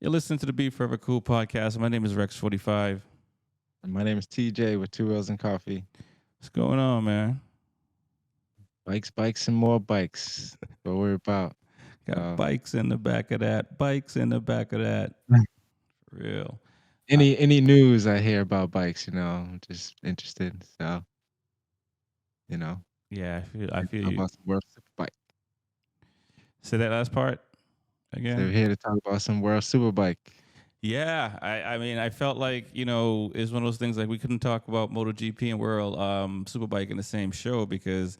You're listening to the B4evaKool podcast. My name is Rex45. And my name is TJ with Two Wheels and Coffee. What's going on, man? Bikes, bikes, and more bikes. What we're about. Got So, bikes in the back of that. Bikes in the back of that. For real. any news I hear about bikes, I'm just interested. So, you know, Yeah, I here to feel talk you. about some World SuperBike. Say that last part So we're again. here to talk about some World SuperBike. Yeah, I mean, I felt like it's one of those things like we couldn't talk about MotoGP and World Superbike in the same show because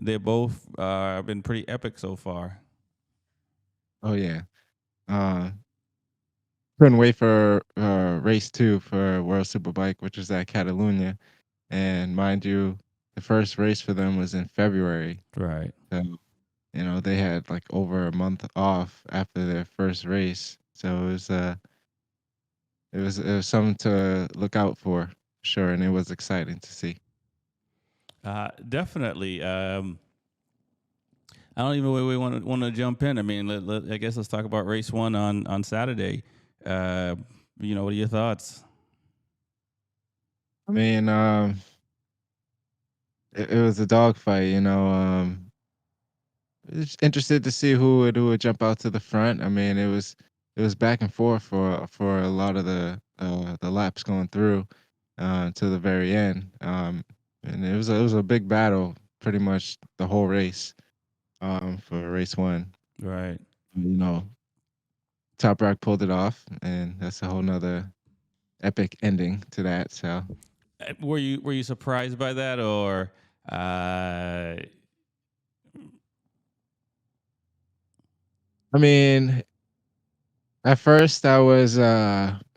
they both been pretty epic so far. Oh yeah. Uh, couldn't wait for race 2 for World SuperBike, which is at Catalunya. And mind you, the first race for them was in February. Right. So they had like over a month off after their first race. So it was something to look out for, sure, and it was exciting to see. Definitely. I don't even really want to jump in. I mean, I guess let's talk about race one on Saturday. Uh, what are your thoughts? I mean, it was a dogfight. Just interested to see who would jump out to the front. I mean, it was back and forth for a lot of the laps going through to the very end. And it was a big battle, pretty much the whole race. For race one, Right. you know, Top Rock pulled it off, and that's a whole nother epic ending to that. So, Were you surprised by that, or I mean, at first I was,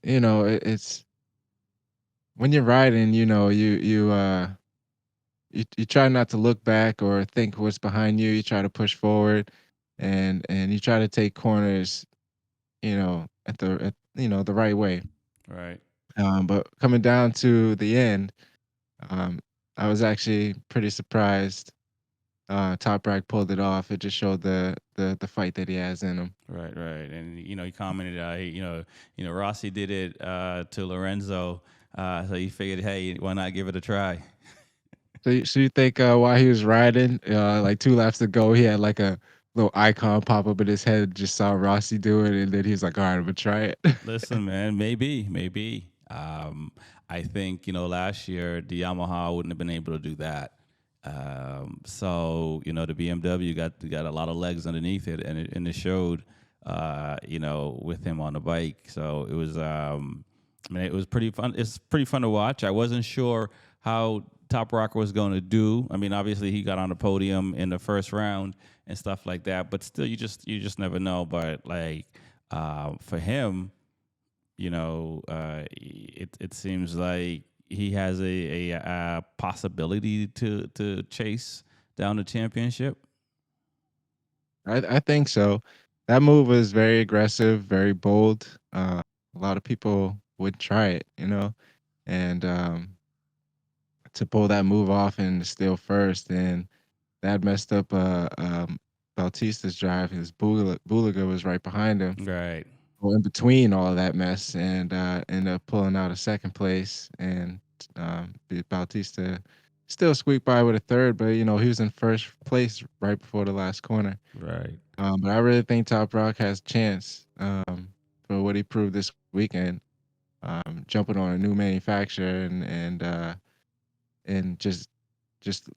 it's when you're riding, you try not to look back or think what's behind you. You try to push forward, and you try to take corners, the right way. right? But coming down to the end, um, I was actually pretty surprised. Top Rack pulled it off. It just showed the fight that he has in him. Right. And he commented, Rossi did it to Lorenzo, so he figured, hey, why not give it a try? So you think while he was riding, like 2 laps to go, he had like a little icon pop up in his head, just saw Rossi do it, and then he was like, "All right, I'm gonna try it." Listen, man, maybe. I think last year the Yamaha wouldn't have been able to do that. So the BMW got a lot of legs underneath it, and it showed. With him on the bike, so it was. I mean, it was pretty fun. It's pretty fun to watch. I wasn't sure how Top Rocker was going to do. I mean, obviously he got on the podium in the first round and stuff like that, but still, you just never know. But like for him, it seems like he has a possibility to chase down the championship. I think so. That move was very aggressive, very bold. A lot of people would try it, and to pull that move off and steal first, and that messed up Bautista's drive. His Bulaga was right behind him. Right, Well, in between all of that mess, and ended up pulling out a second place, and Bautista still squeaked by with a third, but he was in first place right before the last corner. right, But I really think Top Rock has a chance for what he proved this weekend, jumping on a new manufacturer and just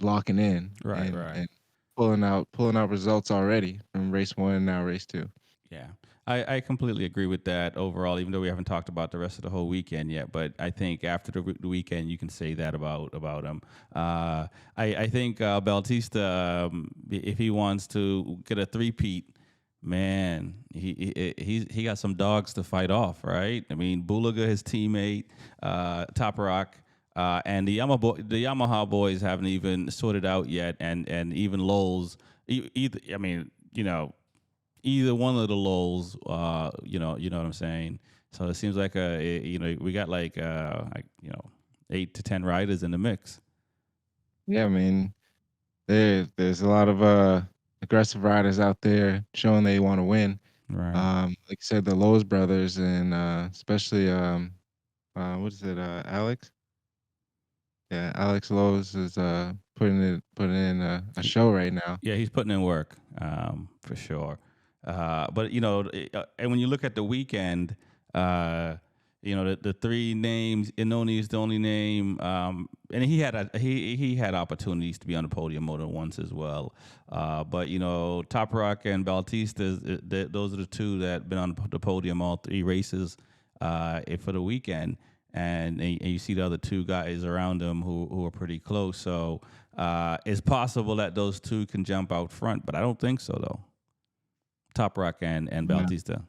locking in right. and pulling out results already from race one and now race two. Yeah, I completely agree with that overall. Even though we haven't talked about the rest of the whole weekend yet, but I think after the weekend, you can say that about him. I think Bautista, if he wants to get a three-peat, man, he got some dogs to fight off, right? I mean, Bulaga, his teammate, Top Rock. And the Yamaha boys haven't even sorted out yet, and even Lowell's. Either, I mean, either one of the lows, you know what I'm saying. So it seems like we got like 8 to 10 riders in the mix. Yeah, I mean, there's a lot of aggressive riders out there showing they want to win. Right. Like I said, the Lowe's brothers and especially what is it, Alex? Yeah, Alex Lowe's is putting in a show right now. Yeah, he's putting in work for sure. But you know, and when you look at the weekend, uh, you know, the three names, Inoni is the only name, and he had opportunities to be on the podium more than once as well. But you know, Top Rock and Bautista, those are the two that been on the podium all three races for the weekend. And you see the other two guys around them who are pretty close. So it's possible that those two can jump out front, but I don't think so though. Top Rock and Yeah. Bautista.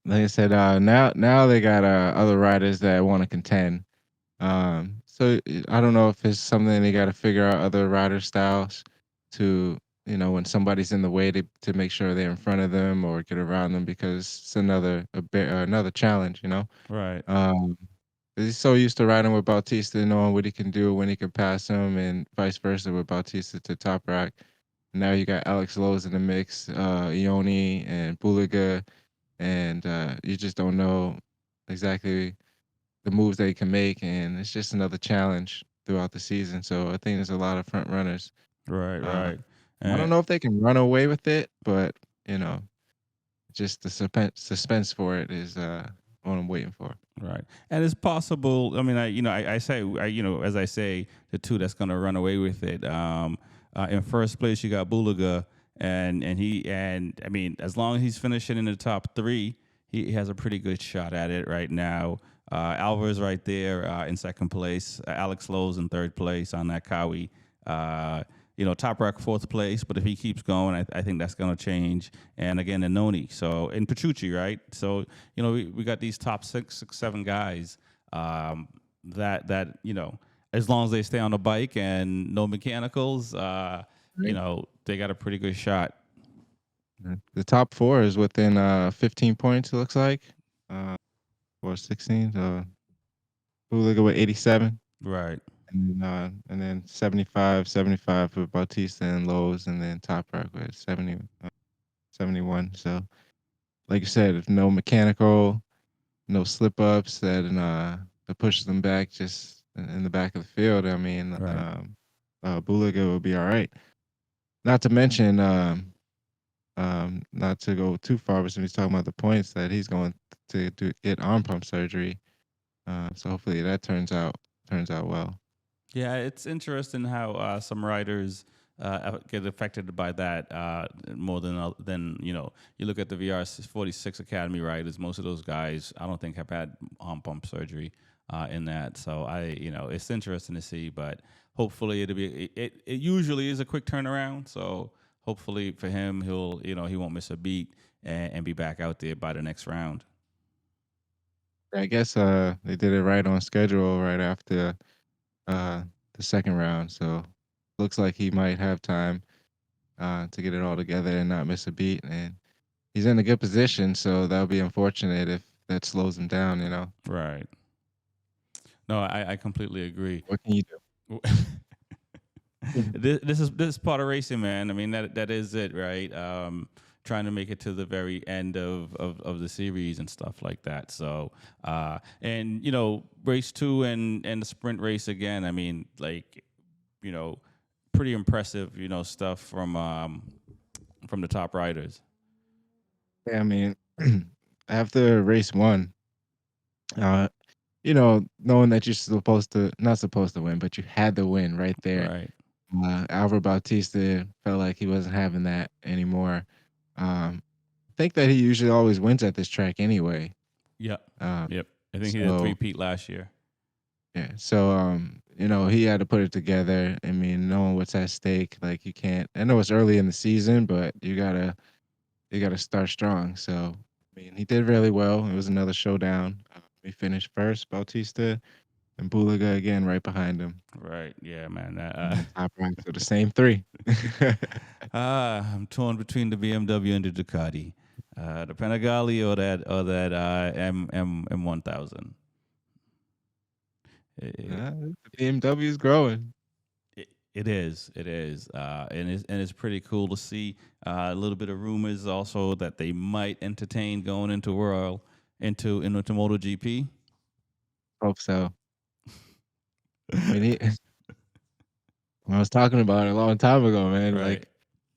Like I said, now they got other riders that want to contend. So I don't know if it's something they got to figure out other rider styles to, when somebody's in the way to make sure they're in front of them or get around them because it's another challenge, you know. Right, Um, he's so used to riding with Bautista, knowing what he can do when he can pass him, and vice versa with Bautista to Top Rack. Now you got Alex Lowe's in the mix, Ioni and Bulaga, and you just don't know exactly the moves that he can make, and it's just another challenge throughout the season. So I think there's a lot of front runners. right, Uh, right. I don't And know if they can run away with it, but you know, just the suspense for it is what I'm waiting for. right, and it's possible. I mean, I say, as I say, the two that's going to run away with it. In first place, you got Bulaga, and I mean, as long as he's finishing in the top three, he has a pretty good shot at it right now. Alvarez right there in second place. Alex Lowe's in third place on that Kawi. Top Rock fourth place, but if he keeps going, I think that's going to change. And again, Noni. So, and Petrucci, right? So, we got these top six, seven guys that as long as they stay on the bike and no mechanicals, Right. they got a pretty good shot. The top four is within 15 points. It looks like, uh, or 16. So Bulaga with 87. Right, And then 75 for Bautista and Lowe's, and then Top Rock with 71. So, like you said, if no mechanical, no slip ups that pushes them back just in the back of the field, I mean, right. Bulaga will be all right. Not to mention, not to go too far, but he's talking about the points that he's going to get arm pump surgery. So hopefully that turns out well. Yeah, it's interesting how some riders get affected by that more than you look at the VR 46 Academy riders. Most of those guys, I don't think have had arm pump surgery in that. So it's interesting to see, but hopefully it'll be. It usually is a quick turnaround. So hopefully for him, he won't miss a beat and be back out there by the next round. I guess they did it right on schedule right after uh the second round. So looks like he might have time to get it all together and not miss a beat. And he's in a good position, so that would be unfortunate if that slows him down, you know. Right. No, I completely agree. What can you do? Mhm. This is part of racing, man. I mean that is it, right? Trying to make it to the very end of the series and stuff like that. So and race two and the sprint race again. I mean, like, you know, pretty impressive, stuff from the top riders. Yeah, I mean, after race one, uh, knowing that you're supposed to not supposed to win, but you had the win right there. Right. Alvaro Bautista felt like he wasn't having that anymore. I think that he usually always wins at this track anyway. Yep. Uh, Yep. I think he did a so three-peat last year. yeah, so he had to put it together. I mean, knowing what's at stake, like you can't. I know it's early in the season, but you gotta start strong. So I mean, he did really well. It was another showdown. We finished first, Bautista and Bulaga again right behind him. Right. Yeah, man. And then top ranks are the same three. I'm torn between the BMW and the Ducati, the Panigale or that M1000. The BMW is growing. It is, and it's pretty cool to see a little bit of rumors also that they might entertain going into World into MotoGP. Hope so. I mean, I was talking about it a long time ago, man. Right. Like,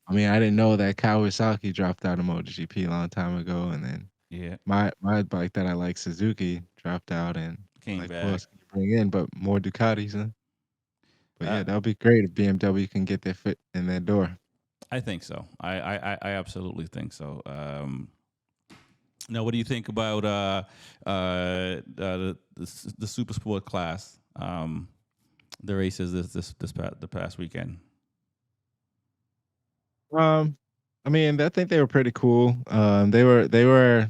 I mean, I didn't know that Kawasaki dropped out of MotoGP a long time ago, and then Yeah. my bike that I like, Suzuki, dropped out, and Came like, who back. else can you bring in but more Ducatis? Huh? But Uh, yeah, that would be great if BMW can get their foot in their door. I think so. I absolutely think so. Now, what do you think about the super sport class? The races the past weekend. Um, I mean, I think they were pretty cool. They were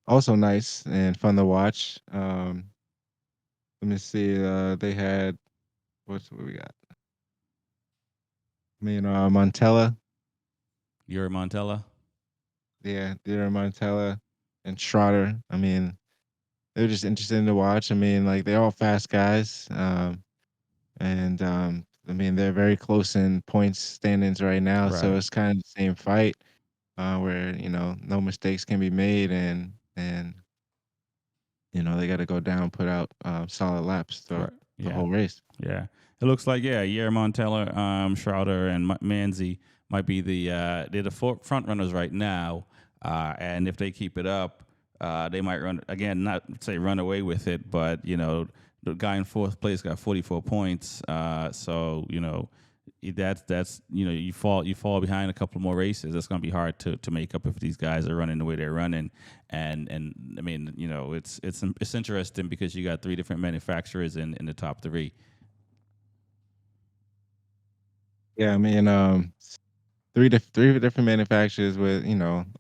also nice and fun to watch. Let me see. They had what we got? I mean, Montella, Yuri Montella. yeah, Dieter Montella and Schroeder. I mean, they were just interesting to watch. I mean, like they're all fast guys. And I mean, they're very close in points standings right now, so Right. it's kind of the same fight where no mistakes can be made, and they got to go down, put out solid laps throughout Right. the Yeah. whole race. Yeah. It looks like Yuri Montella, Schroeder, and Manzi might be they're the front runners right now. And if they keep it up, they might run again. Not say run away with it, but the guy in fourth place got 44 points. So that's you fall behind a couple more races. That's going to be hard to make up if these guys are running the way they're running. And I mean, it's interesting because you got three different manufacturers in the top three. Yeah, I mean, three different manufacturers with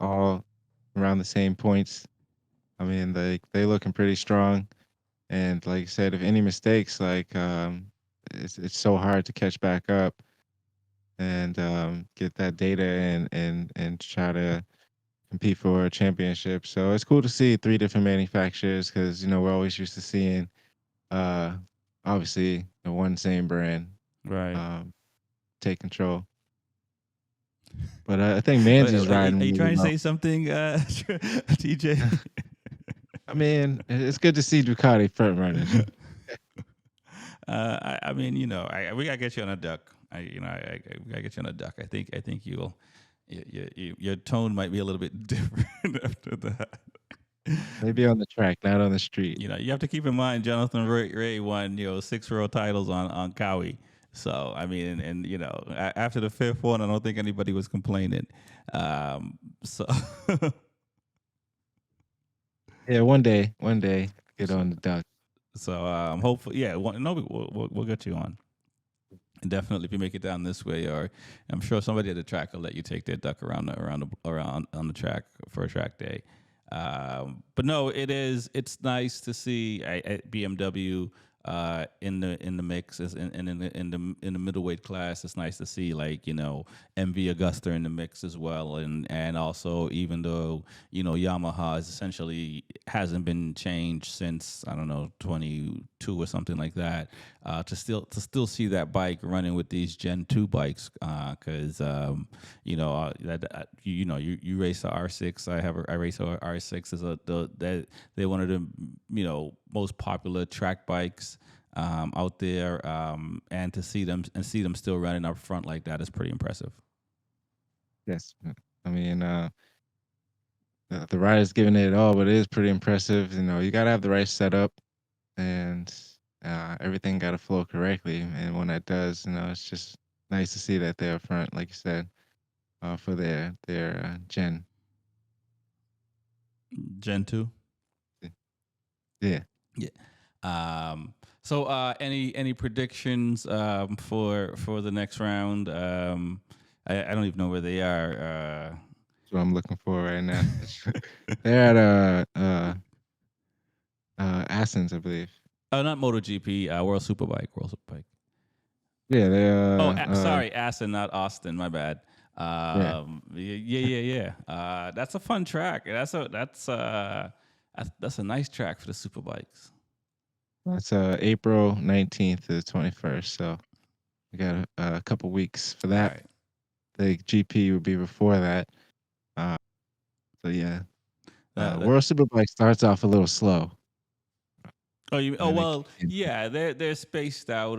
all around the same points. I mean, they looking pretty strong. And like I said, if any mistakes, like it's so hard to catch back up and get that data and try to compete for a championship. So it's cool to see three different manufacturers because we're always used to seeing uh obviously the one same brand Right. um take control. But I think Are Manzi's are riding you really trying to well. say something, TJ? I mean, it's good to see Ducati front runners. I mean, we gotta get you on a duck. We gotta get you on a duck. I think you'll, your tone might be a little bit different after that. Maybe on the track, not on the street. You have to keep in mind Jonathan Ray won 6 world titles on Cowie. So I mean, and after the fifth one, I don't think anybody was complaining. So Yeah, one day, get so on the duck. hopefully, yeah. No, we'll get you on. And definitely, if you make it down this way, or I'm sure somebody at the track will let you take their duck around on the track for a track day. But no, it's nice to see BMW in the mix in the middleweight class. It's nice to see like MV Augusta in the mix as well, and also even though Yamaha is essentially hasn't been changed since I don't know 22 or something like that. To still see that bike running with these Gen 2 bikes because you race the R6. I race a R6 is they're one of the most popular track bikes out there, and to see them still running up front like that is pretty impressive. Yes. I mean, the rider's giving it all, but it is pretty impressive. You got to have the right setup and everything got to flow correctly. And when that does, it's just nice to see that they're up front, like you said, for their gen. Gen 2. Yeah. Yeah. So any predictions for the next round? I don't even know where they are. That's what I'm looking for right now. They're at Athens, I believe. Not MotoGP. World Superbike. World Superbike. Yeah, they Oh, sorry, Aston, not Austin. My bad. yeah. Yeah. That's a fun track. That's a nice track for the Superbikes. That's April 19th to the 21st. So We got a couple weeks for that. Right. The GP would be before that. Uh, so yeah, That World Superbike starts off a little slow, Oh, you? and Oh, then it well, kicks in. yeah. They're spaced out.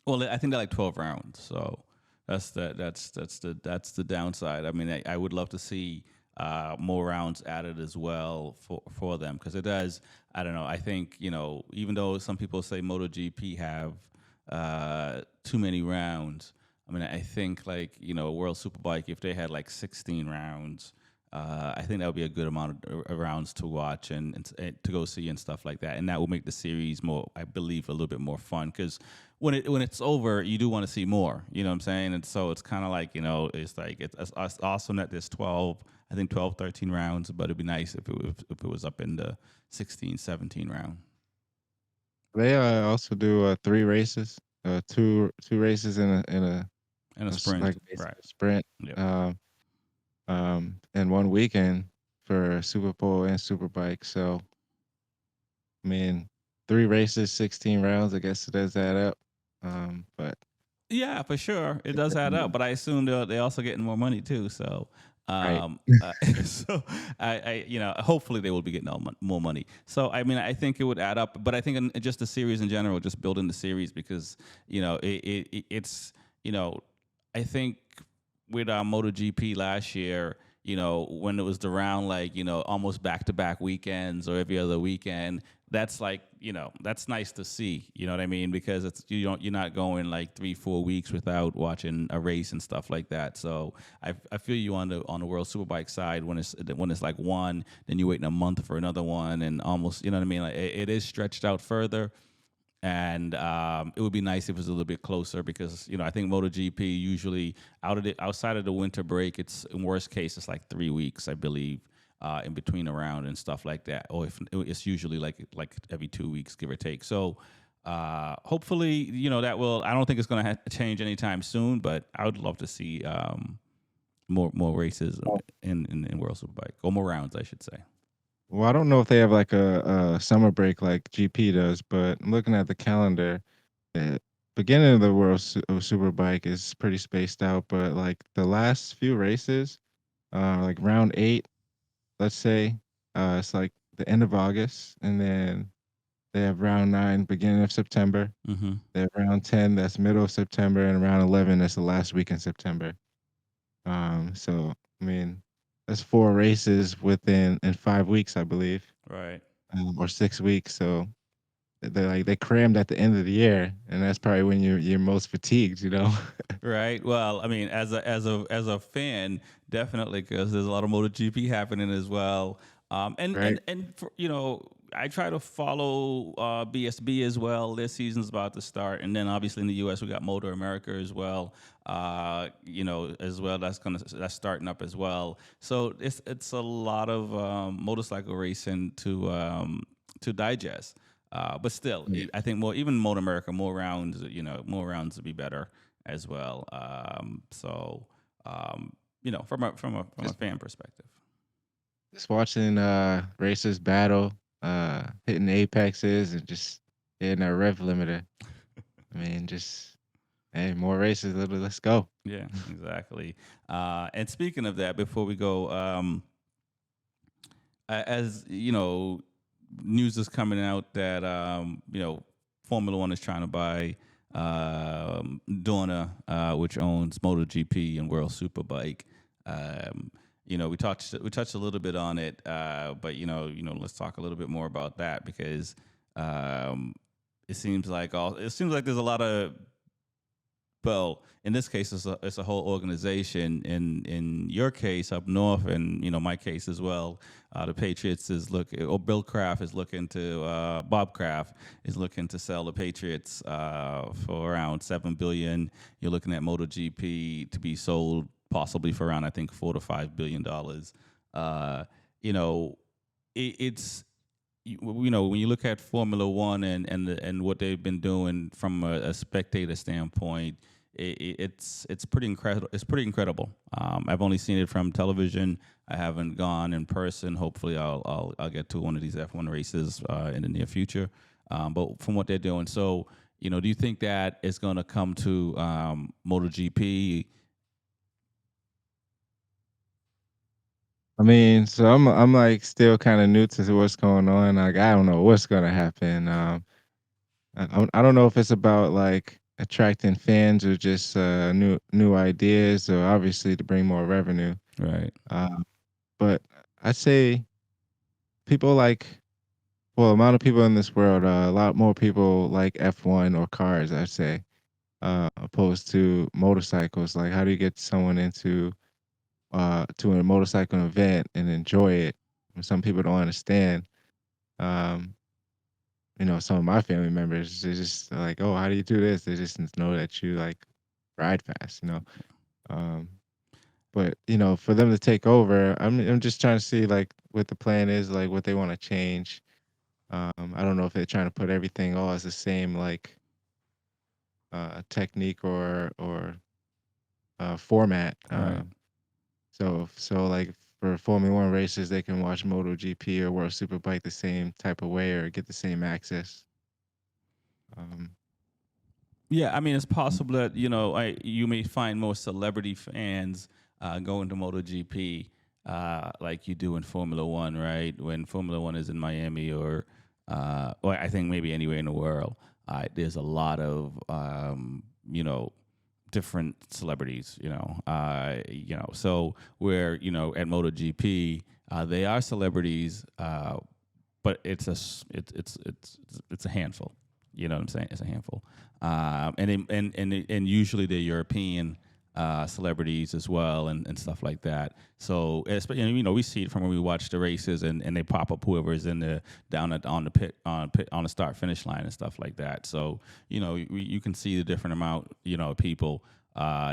Well, I think they're like 12 rounds. So that's the downside. I mean, I would love to see more rounds added as well for them because it does. I don't know. I think even though some people say MotoGP have too many rounds. I mean, I think like World Superbike if they had like 16 rounds. I think that would be a good amount of rounds to watch and to go see and stuff like that, and that will make the series more, I believe, a little bit more fun. Because when it's over, you do want to see more. You know what I'm saying? And so it's kind of like it's like it's awesome that there's 12, I think 12, 13 rounds, but it'd be nice if it was up in the 16, 17 round They also do 3 races, two races and a like sprint, basically right? a sprint, Yep. and one weekend for Super Bowl and Superbike. So I mean, 3 races, 16 rounds. I guess it does add up. But Yeah, for sure, it does add up. But I assume they also getting more money too. So, right. so hopefully they will be getting more money. So, I mean, I think it would add up. But I think in just the series in general, just building the series because it's I think with MotoGP last year, when it was around like, almost back to back weekends or every other weekend, that's like, that's nice to see. You know what I mean? Because you're not going like 3-4 weeks without watching a race and stuff like that. So I feel you on the World Superbike side when it's like one, then you're waiting a month for another one, and almost, you know what I mean? Like it is stretched out further, and it would be nice if it was a little bit closer because I think MotoGP usually outside of the winter break, it's in worst case it's like 3 weeks, I believe, in between a round and stuff like that, or if it's usually like every 2 weeks, give or take. So hopefully, that will. I don't think it's going to change anytime soon, but I would love to see more races in World Superbike, or more rounds, I should say. Well, I don't know if they have like a summer break like GP does, but I'm looking at the calendar. The beginning of the Superbike is pretty spaced out, but like the last few races, like round 8, let's say, it's like the end of August, and then they have round 9, beginning of September. Mm-hmm. They have round 10, that's middle of September, and round 11, that's the last week in September. So I mean, that's 4 races in 5 weeks, I believe, Right. or 6 weeks. So they crammed at the end of the year, and that's probably when you're most fatigued, you know. Right. Well, I mean, as a fan, definitely, because there's a lot of MotoGP happening as well. And Right. and and for, I try to follow BSB as well. Their season's about to start, and then obviously in the U.S. we got Motor America as well. As well, that's starting up as well. So it's a lot of motorcycle racing to digest. But still, Yeah. I think even Motor America, more rounds, more rounds would be better as well. From a Just fan perspective. just watching racers battle, hitting apexes and just hitting a rev limiter. I mean, just hey, more races, let's go. Yeah, exactly. And speaking of that, before we go, as news is coming out that Formula One is trying to buy Dorna, which owns MotoGP and World Superbike. We touched a little bit on it, but let's talk a little bit more about that because um, it seems like there's a lot of, well, in this case, it's a whole organization. In your case, up north, and my case as well, the Patriots or Bill Kraft is looking to Bob Kraft is looking to sell the Patriots for around $7 billion. You're looking at MotoGP to be sold possibly for around, I think, $4 to $5 billion. You know, it's when you look at Formula One and what they've been doing from a spectator standpoint, it's pretty incredible. It's pretty incredible. I've only seen it from television. I haven't gone in person. Hopefully, I'll get to one of these F1 races in the near future. But from what they're doing, so Do you think that it's going to come to MotoGP? I mean, so I'm like still kind of new to what's going on. Like I don't know what's gonna happen. I don't know if it's about like attracting fans or just new ideas, or obviously to bring more revenue. Right, Uh, but I say people like, well, amount of people in this world, a lot more people like F1 or cars, I'd say, opposed to motorcycles. Like, how do you get someone into to a motorcycle event and enjoy it? Some people don't understand. Um, some of my family members, they're just like, "Oh, how do you do this?" They just know that you like ride fast. Um, but for them to take over, I'm just trying to see like what the plan is, like what they want to change. I don't know if they're trying to put everything all as the same like technique or format. right. So like for Formula One races, they can watch MotoGP or World Superbike the same type of way or get the same access. Um, Yeah, I mean, it's possible that you may find more celebrity fans going to MotoGP like you do in Formula One, right? When Formula One is in Miami or I think maybe anywhere in the world, there's a lot of different celebrities, So where at MotoGP, they are celebrities, but it's a handful. You know what I'm saying? It's a handful, and usually they're European celebrities as well, and stuff like that. So, we see it from when we watch the races, and they pop up whoever's in the down at on the pit on the start finish line and stuff like that. So, you can see the different amount of people.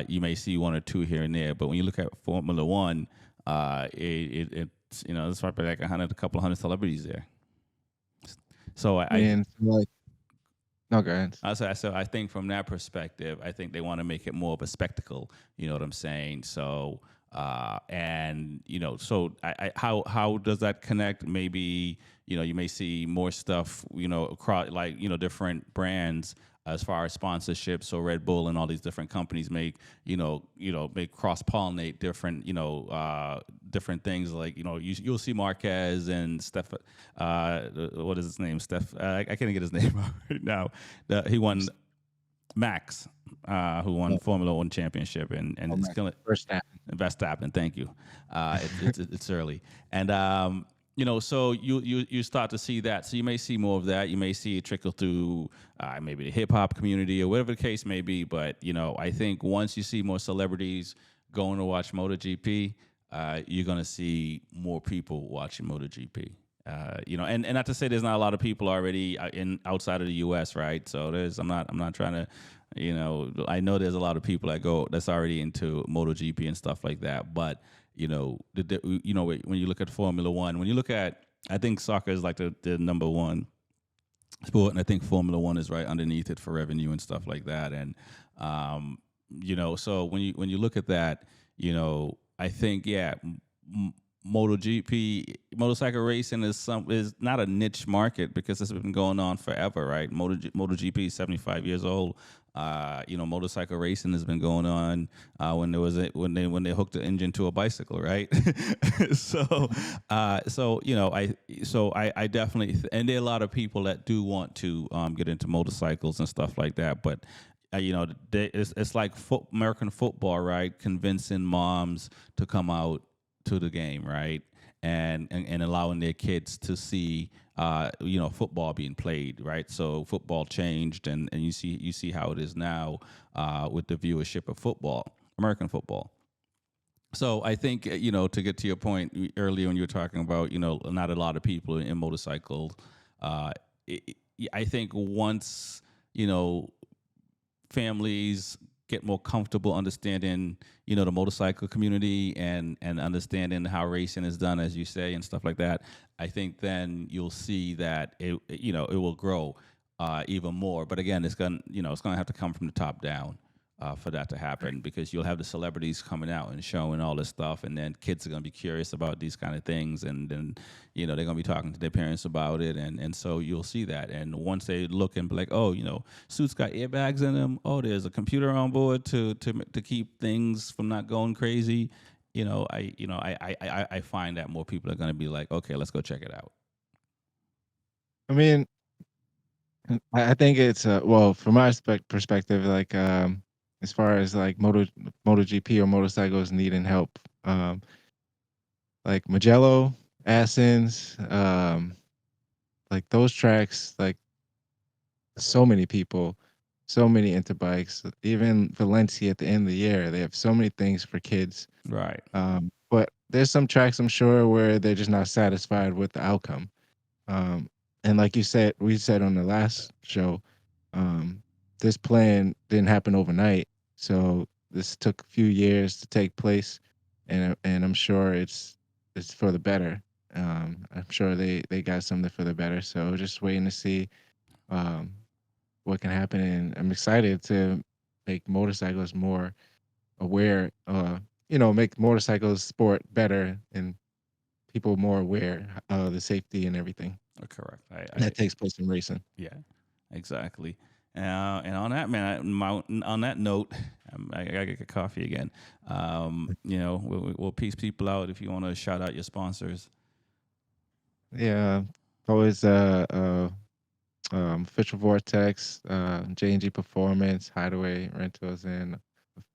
You may see one or two here and there, but when you look at Formula One, it's there's probably like a couple of hundred celebrities there. So and like, no, go ahead. I think from that perspective, I think they want to make it more of a spectacle. You know what I'm saying? So, how does that connect? Maybe you may see more stuff. Across like different brands as far as sponsorships. So Red Bull and all these different companies make make cross pollinate different different things. Like you'll see Marquez and Steph. What is his name? Steph. I can't get his name right now. He won Max, who won Oh, Formula One championship, and oh, it's Max killing Verstappen. Verstappen. Thank you. It's early, and so you start to see that. So you may see more of that. You may see it trickle through maybe the hip hop community or whatever the case may be. But I think once you see more celebrities going to watch MotoGP, you're gonna see more people watching MotoGP. And not to say there's not a lot of people already in outside of the U.S. Right? So I'm not trying to, I know there's a lot of people that's already into MotoGP and stuff like that. But when you look at Formula One, when you look at, I think soccer is like the number one sport, and I think Formula One is right underneath it for revenue and stuff like that. And so when you look at that, I think MotoGP motorcycle racing is not a niche market because it's been going on forever, right? MotoGP is 75 years old. Motorcycle racing has been going on when they hooked the engine to a bicycle, right? so, I definitely and there are a lot of people that do want to get into motorcycles and stuff like that, but it's like American football, right? Convincing moms to come out to the game, right? And allowing their kids to see football being played, right? So football changed, and you see how it is now with the viewership of football, American football. So I think to get to your point earlier when you were talking about not a lot of people in motorcycles, uh, it, I think once families get more comfortable understanding the motorcycle community and understanding how racing is done, as you say, and stuff like that, I think then you'll see that it will grow even more. But again, it's gonna have to come from the top down. for that to Right. happen, because you'll have the celebrities coming out and showing all this stuff, and then kids are going to be curious about these kind of things, and then they're going to be talking to their parents about it, and so you'll see that. And once they look and be like, oh, suits got airbags in them, oh, there's a computer on board to keep things from not going crazy. I find that more people are going to be like, okay, let's go check it out. I mean, I think it's well, from my perspective, like as far as like MotoGP or motorcycles needing help, like Magello, Athens, like those tracks, like so many people, so many into bikes. Even Valencia at the end of the year, they have so many things for kids. Right. But there's some tracks I'm sure where they're just not satisfied with the outcome. Um, and like we said on the last show, um, this plan didn't happen overnight. So this took a few years to take place, and I'm sure it's for the better. I'm sure they got something for the better. So just waiting to see um, what can happen, and I'm excited to make motorcycles more aware. Make motorcycles sport better and people more aware of the safety and everything Correct. that takes place in racing. Yeah, exactly. And on that on that note, I gotta get coffee again. We'll piece people out. If you want to shout out your sponsors. Yeah, always Official Vortex, J&G Performance, Hideaway Rentals, and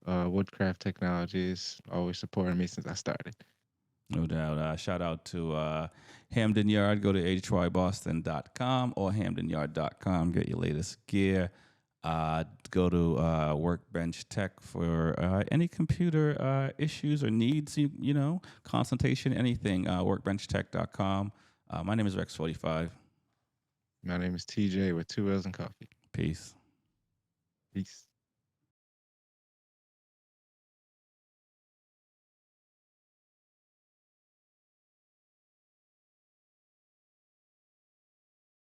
Woodcraft Technologies always supporting me since I started. No doubt. Shout out to Hamden Yard. Go to hyboston.com or hamdenyard.com. Get your latest gear. Go to Workbench Tech for any computer issues or needs, consultation, anything. Workbenchtech.com. My name is Rex45. My name is TJ with Two Wheels and Coffee. Peace. Peace.